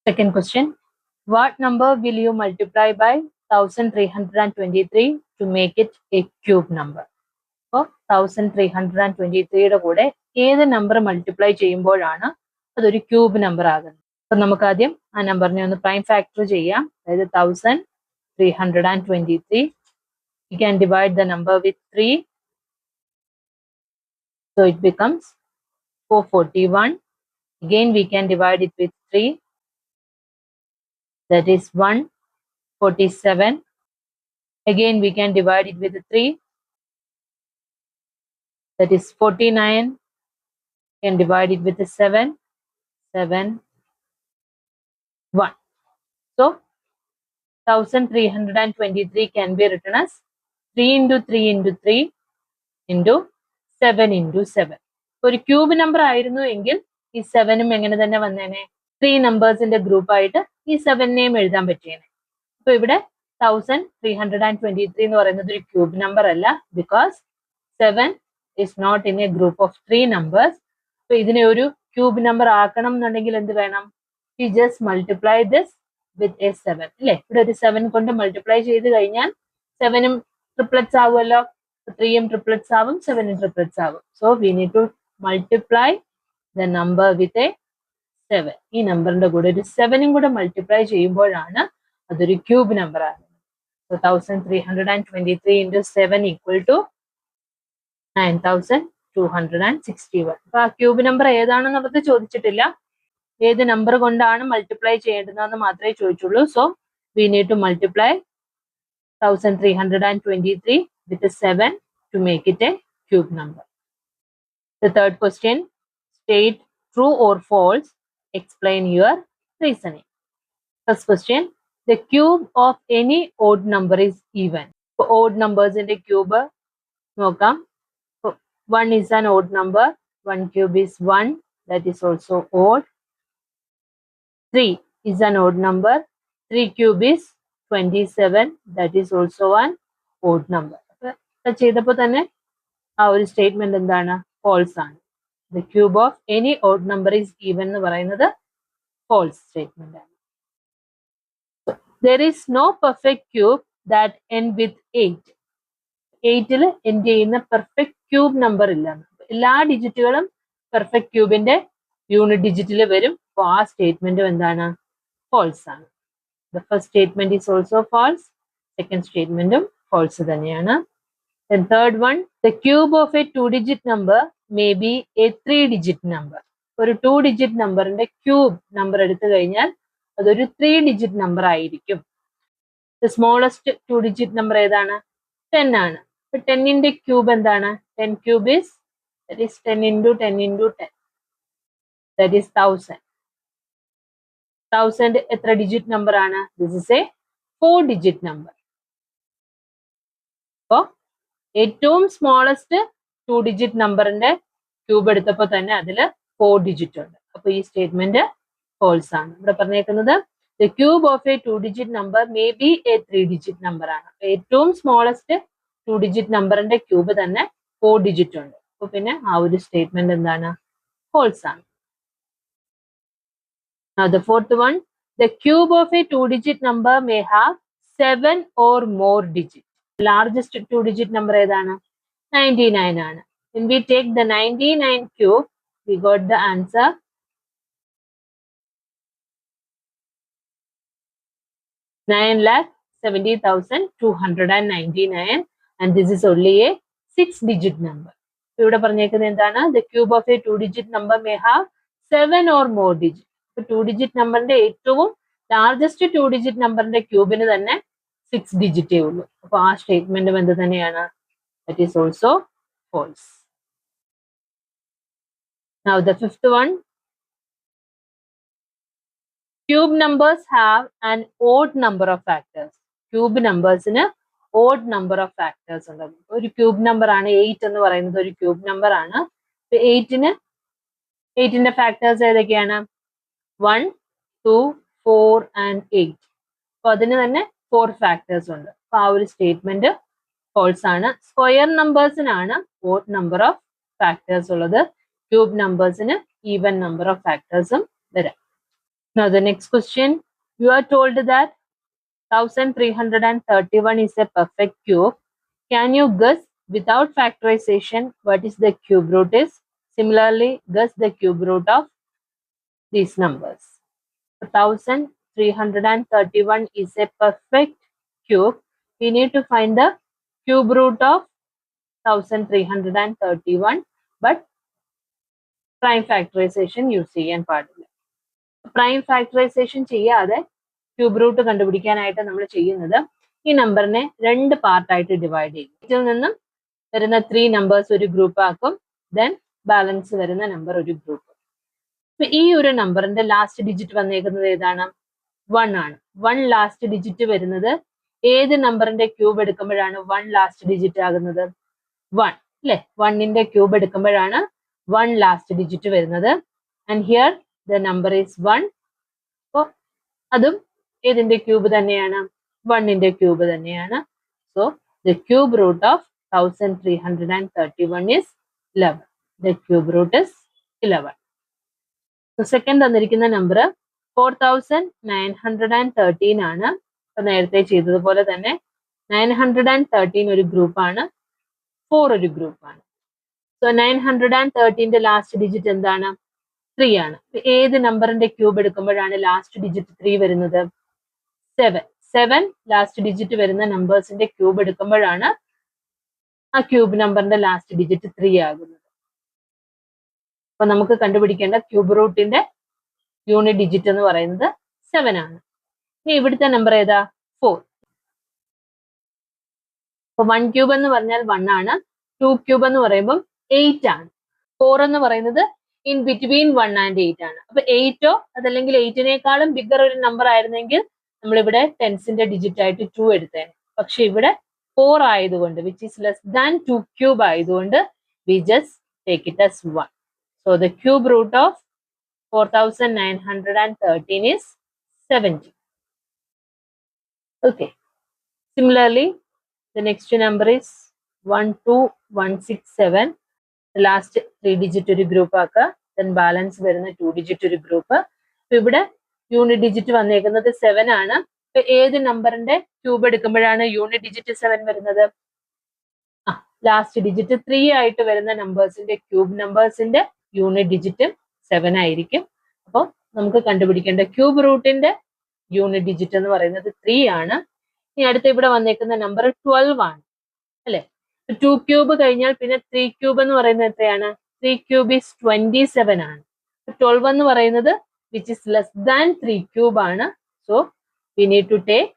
Second question. What number will you multiply by 1323 to make it a cube number? അപ്പോൾ 1323യുടെ കൂടെ ഏത് number multiply ചെയ്യുമ്പോഴാണ് അതൊരു cube number ആകുന്നത്? അപ്പൊ നമുക്ക് ആദ്യം ആ നമ്പറിനെ ഒന്ന് പ്രൈം ഫാക്ടർ ചെയ്യാം. അതായത് 1323. We can divide the number with 3. So it becomes 441. Again we can divide it with 3. That is 147. Again we can divide it with 3. That is 49. Can divide it with 7. 7, 1. So 1323 can be written as 3 into 3 into 3 into 7 into 7. ഒരു cube number ആയിരുന്നു എങ്കിൽ ഈ 7ഉം എങ്ങനെ തന്നെ വന്നേനെ? 3 നമ്പേഴ്സിന്റെ group ആയിട്ട് ഈ 7നെയും എഴുതാൻ പറ്റിയേനെ. അപ്പൊ ഇവിടെ 1323 എന്ന് പറയുന്നത് ഒരു ക്യൂബ് നമ്പർ അല്ല, because 7 is not in a group of 3 numbers. So ഇതിനെ ഒരു ക്യൂബ് നമ്പർ ആക്കണം എന്നുണ്ടെങ്കിൽ എന്ത് വേണം? We just multiply this with a 7. അല്ലേ? ഇവിടെ ഒരു 7 കൊണ്ട് മൾട്ടിപ്ലൈ ചെയ്ത് കഴിഞ്ഞാൽ 7ഉം ട്രിപ്ലറ്റ്സ് ആവുമല്ലോ. 3ഉം ട്രിപ്ലറ്റ്സ് ആവും, 7ഉം ട്രിപ്ലറ്റ്സ് ആവും. So we need to multiply the number with a 7. ഈ നമ്പറിന്റെ കൂടെ ഒരു 7ഉം കൂടെ മൾട്ടിപ്ലൈ ചെയ്യുമ്പോഴാണ് അതൊരു ക്യൂബ് നമ്പർ ആകുന്നത്. So 1323 into 7 equal to 9261. അപ്പൊ ആ ക്യൂബ് നമ്പർ ഏതാണെന്നുള്ളത് ചോദിച്ചിട്ടില്ല. ഏത് നമ്പർ കൊണ്ടാണ് മൾട്ടിപ്ലൈ ചെയ്യേണ്ടതെന്ന് മാത്രമേ ചോദിച്ചുള്ളൂ. So we need to multiply 1323 with 7 to make it a cube number. The third question, state true or false. Explain your reasoning. First question, the cube of any odd number is even. For odd numbers in the cube, നോക്കാം. 1 is an odd number. 1 cube is 1. That is also odd. 3 is an odd number. 3 cube is 27. That is also an odd number. ചെയ്തപ്പോൾ തന്നെ ആ ഒരു statement എന്താണ്? False ആണ്. The cube of any odd number is even എന്ന് പറയുന്നത് false statement ആണ്. There is no perfect cube that end with 8. 8ൽ end ചെയ്യുന്ന പെർഫെക്റ്റ് ക്യൂബ് നമ്പർ ഇല്ല. എല്ലാ ഡിജിറ്റുകളും പെർഫെക്റ്റ് ക്യൂബിന്റെ യൂണിറ്റ് ഡിജിറ്റിൽ വരും. അപ്പോൾ ആ സ്റ്റേറ്റ്മെന്റും എന്താണ്? ഫോൾസ് ആണ്. The first statement is also false. Second statementum false തന്നെയാണ്. Then third one, the cube of a 2-digit number may be a 3-digit number. ഒരു 2-digit നമ്പറിന്റെ ക്യൂബ് നമ്പർ എടുത്തു കഴിഞ്ഞാൽ അതൊരു 3-digit നമ്പർ ആയിരിക്കും. The smallest 2-digit നമ്പർ ഏതാണ്? 10 ആണ്. അപ്പൊ 10ന്റെ ക്യൂബ് എന്താണ്? 10 cube is, that is 10 into 10 into 10. That is 1000. 1000 എത്ര ഡിജിറ്റ് നമ്പർ ആണ്? This is a 4-digit number. അപ്പോ ഏറ്റവും സ്മോളസ്റ്റ് 2-digit നമ്പറിന്റെ ക്യൂബ് എടുത്തപ്പോൾ തന്നെ അതിൽ 4 ഡിജിറ്റ് ഉണ്ട്. അപ്പൊ ഈ സ്റ്റേറ്റ്മെന്റ് ഫോൾസ് ആണ്. ഇവിടെ പറഞ്ഞേക്കുന്നത് the cube of a 2-digit number may be a 3-digit number ആണ്. ഏറ്റവും സ്മോളസ്റ്റ് 2-digit നമ്പറിന്റെ ക്യൂബ് തന്നെ 4 ഡിജിറ്റ് ഉണ്ട്. അപ്പൊ പിന്നെ ആ ഒരു സ്റ്റേറ്റ്മെന്റ് എന്താണ്? ഫോൾസ് ആണ്. Now the fourth one, the cube of a 2-digit number may have 7 or more digits. The largest 2-digit number ഏതാണ്? 99 ആണ്. When we take the 99 cube, we got the answer 9,70,299, and this is only a 6-digit number. ഇവിടെ പറഞ്ഞേക്കുന്നത് എന്താണ്? The cube of a 2-digit number may have 7 or more digits. 2-digit നമ്പറിന്റെ ഏറ്റവും largest 2-digit നമ്പറിന്റെ ക്യൂബിന് തന്നെ 6 ഡിജിറ്റേ ഉള്ളൂ. അപ്പൊ ആ സ്റ്റേറ്റ്മെന്റും എന്ത് തന്നെയാണ്? That is also false. Now the fifth one, cube numbers have an odd number of factors. Cube നമ്പേഴ്സിന് odd number of factors ഉണ്ട്. ഒരു ക്യൂബ് നമ്പർ ആണ് 8 എന്ന് പറയുന്നത്, ഒരു ക്യൂബ് നമ്പർ ആണ്. 8ന്റെ ഫാക്ടേഴ്സ് ഏതൊക്കെയാണ്? 1, 2, 4 and 8. അപ്പൊ അതിന് തന്നെ 4 ഫാക്ടേഴ്സ് ഉണ്ട്. അപ്പൊ ആ ഒരു സ്റ്റേറ്റ്മെന്റ് ഫോൾസ് ആണ്. സ്ക്വയർ നമ്പേഴ്സിനാണ് ഓഡ് നമ്പർ ഓഫ് ഫാക്ടേഴ്സ് ഉള്ളത്. ക്യൂബ് നമ്പേഴ്സിന് ഈവൻ നമ്പർ ഓഫ് ഫാക്ടേഴ്സും വരാം. Now the next question, you are told that 1331 is a perfect cube. Can you guess without factorization what is the cube root is? Similarly, guess the cube root of these numbers. 1331 is a perfect cube. We need to find the cube root of 1331, but prime factorization use ചെയ്യാൻ പാടില്ല. Prime factorisation ചെയ്യാതെ cube root കണ്ടുപിടിക്കാനായിട്ട് നമ്മൾ ചെയ്യുന്നത് ഈ നമ്പറിനെ രണ്ട് പാർട്ടായിട്ട് ഡിവൈഡ് ചെയ്യും. ഇതിൽ നിന്നും വരുന്ന 3 നമ്പേഴ്സ് ഒരു ഗ്രൂപ്പ് ആക്കും, ദെൻ ബാലൻസ് വരുന്ന നമ്പർ ഒരു ഗ്രൂപ്പ്. ഈ ഒരു നമ്പറിന്റെ ലാസ്റ്റ് ഡിജിറ്റ് വന്നേക്കുന്നത് ഏതാണ്? 1 ആണ്. 1 ലാസ്റ്റ് ഡിജിറ്റ് വരുന്നത് ഏത് നമ്പറിന്റെ ക്യൂബ് എടുക്കുമ്പോഴാണ് 1 ലാസ്റ്റ് ഡിജിറ്റ് ആകുന്നത്? 1 അല്ലെ? 1ന്റെ ക്യൂബ് എടുക്കുമ്പോഴാണ് 1 ലാസ്റ്റ് ഡിജിറ്റ് വരുന്നത്. And here the number is 1. അപ്പോൾ അതും ഏതിന്റെ ക്യൂബ് തന്നെയാണ്? 1ന്റെ ക്യൂബ് തന്നെയാണ്. So the cube root of 1331 is 11. The cube root is 11. So second തന്നിരിക്കുന്ന നമ്പർ 4913 ആണ്. അപ്പൊ നേരത്തെ ചെയ്തതുപോലെ തന്നെ 913 ഒരു ഗ്രൂപ്പാണ്, 4 ഒരു ഗ്രൂപ്പാണ്. സോ 913ന്റെ ലാസ്റ്റ് ഡിജിറ്റ് എന്താണ്? 3 ആണ്. ഏത് നമ്പറിന്റെ ക്യൂബ് എടുക്കുമ്പോഴാണ് ലാസ്റ്റ് ഡിജിറ്റ് 3 വരുന്നത്? 7 ലാസ്റ്റ് ഡിജിറ്റ് വരുന്ന നമ്പേഴ്സിന്റെ ക്യൂബ് എടുക്കുമ്പോഴാണ് ആ ക്യൂബ് നമ്പറിന്റെ ലാസ്റ്റ് ഡിജിറ്റ് 3 ആകുന്നത്. അപ്പൊ നമുക്ക് കണ്ടുപിടിക്കേണ്ട ക്യൂബ് റൂട്ടിന്റെ യൂണിറ്റ് ഡിജിറ്റ് എന്ന് പറയുന്നത് 7 ആണ്. ഇനി ഇവിടുത്തെ നമ്പർ ഏതാ? 4. അപ്പൊ 1 ക്യൂബ് എന്ന് പറഞ്ഞാൽ 1 ആണ്, 2 ക്യൂബ് എന്ന് പറയുമ്പോൾ 8 ആണ്, 4 എന്ന് പറയുന്നത് ഇൻ ബിറ്റ്വീൻ 1 ആൻഡ് 8 ആണ്. അപ്പൊ 8ഓ അതല്ലെങ്കിൽ 8നേക്കാളും ബിഗർ ഒരു നമ്പർ ആയിരുന്നെങ്കിൽ നമ്മളിവിടെ ടെൻസിന്റെ ഡിജിറ്റ് ആയിട്ട് 2 എടുത്തേനെ. പക്ഷെ ഇവിടെ 4 ആയതുകൊണ്ട്, which is less than 2 cube ആയതുകൊണ്ട് we just take it as 1. So the cube root of 4913 is 70. Okay. Similarly, the next number is 12167. The last 3 digit ഒരു ഗ്രൂപ്പ് ആക്കുക, then ബാലൻസ് വരുന്ന 2 ഡിജിറ്റ് ഒരു ഗ്രൂപ്പ്. അപ്പൊ ഇവിടെ യൂണിറ്റ് ഡിജിറ്റ് വന്നേക്കുന്നത് 7 ആണ്. അപ്പൊ ഏത് നമ്പറിന്റെ ക്യൂബ് എടുക്കുമ്പോഴാണ് യൂണിറ്റ് ഡിജിറ്റ് 7 വരുന്നത്? ലാസ്റ്റ് ഡിജിറ്റ് 3 ആയിട്ട് വരുന്ന നമ്പേഴ്സിന്റെ ക്യൂബ് നമ്പേഴ്സിന്റെ യൂണിറ്റ് ഡിജിറ്റും 7 ആയിരിക്കും. അപ്പോൾ നമുക്ക് കണ്ടുപിടിക്കേണ്ട ക്യൂബ് റൂട്ടിന്റെ യൂണിറ്റ് ഡിജിറ്റ് എന്ന് പറയുന്നത് 3 ആണ്. ഇനി അടുത്ത ഇവിടെ വന്നേക്കുന്ന നമ്പർ 12 ആണ് അല്ലെ? 2 ക്യൂബ് കഴിഞ്ഞാൽ പിന്നെ 3 ക്യൂബ് എന്ന് പറയുന്നത് എത്രയാണ്? 3 ക്യൂബ് ഈസ് 27 ആണ്. 12 എന്ന് പറയുന്നത് which is less than 3 cube ആണ്. So we need to take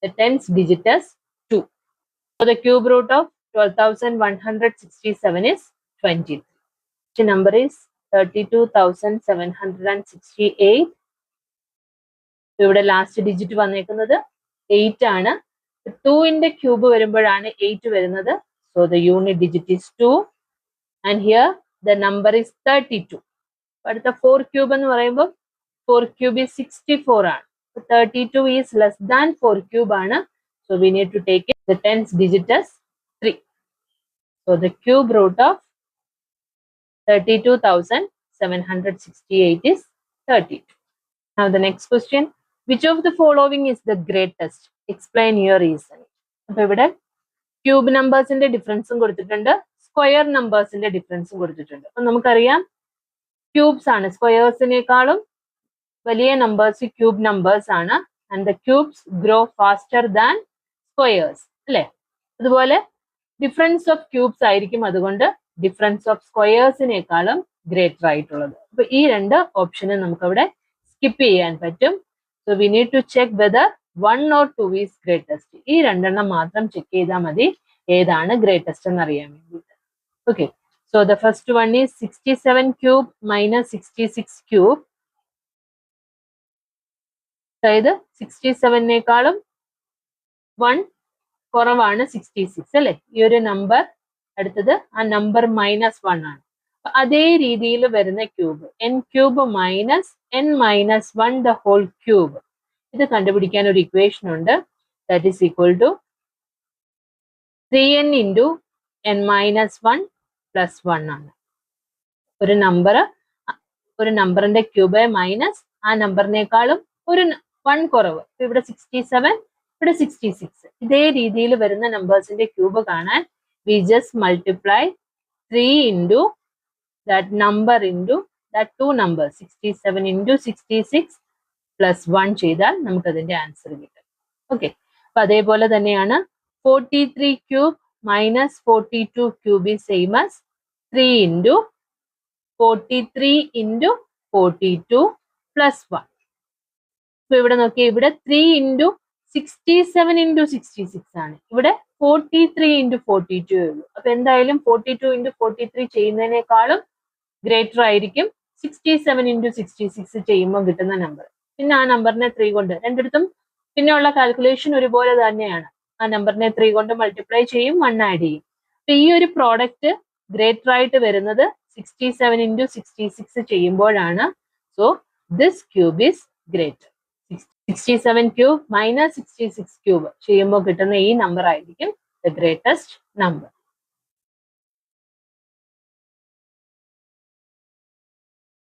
the tens digit as 2. So the cube root of 12167 is 23. The number is 32,768. ഇവിടെ ലാസ്റ്റ് ഡിജിറ്റ് വന്നേക്കുന്നത് 8 ആണ്. 2ന്റെ ക്യൂബ് വരുമ്പോഴാണ് 8 വരുന്നത്. So the unit digit is 2 and here the number is 32. അടുത്ത 4 cube എന്ന് പറയുമ്പോൾ 4 cube is 64 ആണ്. 32 is less than 4 cube ആണ്. So we need to take the tens digit as 3. So the cube root of 32,768 is 32. Now the next question, which of the following is the greatest? Explain your reasoning. അപ്പോൾ ഇവിടെ cube നമ്പേഴ്സിന്റെ ഡിഫറൻസും കൊടുത്തിട്ടുണ്ട്, square നമ്പേഴ്സിന്റെ ഡിഫറൻസും കൊടുത്തിട്ടുണ്ട്. അപ്പൊ നമുക്കറിയാം cubes ആണ്, സ്ക്വയേഴ്സിനേക്കാളും വലിയ numbers cube numbers ആണ്. And the cubes grow faster than squares അല്ലെ? അതുപോലെ ഡിഫറൻസ് ഓഫ് ക്യൂബ്സ് ആയിരിക്കും അതുകൊണ്ട് ഡിഫറൻസ് ഓഫ് സ്ക്വയേഴ്സിനേക്കാളും ഗ്രേറ്റർ ആയിട്ടുള്ളത്. അപ്പൊ ഈ രണ്ട് ഓപ്ഷനും നമുക്കവിടെ സ്കിപ്പ് ചെയ്യാൻ പറ്റും. So we need to check whether 1 or 2 is greatest. ഈ രണ്ടെണ്ണം മാത്രം ചെക്ക് ചെയ്താൽ മതി ഏതാണ് ഗ്രേറ്റസ്റ്റ് എന്ന് അറിയാൻ വേണ്ടിയിട്ട്. Okay, so the first one is 67 cube minus 66 cube. അതായത് 67നേക്കാളും 1 കുറവാണ് 66 അല്ലെ? ഈ ഒരു നമ്പർ, അടുത്തത് ആ നമ്പർ -1 ആണ്. അതേ രീതിയിൽ വരുന്ന cube n cube minus n minus 1 the whole cube. ഇത് കണ്ടുപിടിക്കാൻ ഒരു ഇക്വേഷൻ ഉണ്ട്. That is equal to 3n into n minus 1 plus 1 ആണ്. ഒരു നമ്പറിന്റെ ക്യൂബ് മൈനസ് ആ നമ്പറിനേക്കാളും ഒരു 1 കുറവ്. ഇവിടെ 67, ഇവിടെ 66. ഇതേ രീതിയിൽ വരുന്ന നമ്പേഴ്സിന്റെ ക്യൂബ് കാണാൻ we just multiply 3 into that number into that two numbers. 67 into 66 plus 1 ചെയ്താൽ നമുക്ക് അതിന്റെ ആൻസർ കിട്ടും. ഓക്കെ, അപ്പൊ അതേപോലെ തന്നെയാണ് 43 cube minus 42 cube is same as 3 into 43 into 42 plus 1. അപ്പൊ ഇവിടെ നോക്കിയാൽ ഇവിടെ 3 into 67 into 66 ആണ്. ഇവിടെ 43 into 42 ഉള്ളൂ. അപ്പൊ എന്തായാലും 42 into 43 ചെയ്യുന്നതിനേക്കാളും ഗ്രേറ്റർ ആയിരിക്കും 67 into 66 ചെയ്യുമ്പോൾ കിട്ടുന്ന നമ്പർ. പിന്നെ ആ നമ്പറിനെ 3 കൊണ്ട് രണ്ടിടത്തും പിന്നെ ഉള്ള കാൽക്കുലേഷൻ ഒരുപോലെ തന്നെയാണ്. ആ നമ്പറിനെ 3 കൊണ്ട് മൾട്ടിപ്ലൈ ചെയ്യും, 1 ആഡ് ചെയ്യും. അപ്പൊ ഈ ഒരു പ്രോഡക്റ്റ് ഗ്രേറ്റർ ആയിട്ട് വരുന്നത് 67 into 66 ചെയ്യുമ്പോഴാണ്. So this cube is greater. 67 cube minus 66 cube ചെയ്യുമ്പോൾ കിട്ടുന്ന ഈ നമ്പർ ആയിരിക്കും ദ ഗ്രേറ്റസ്റ്റ് നമ്പർ.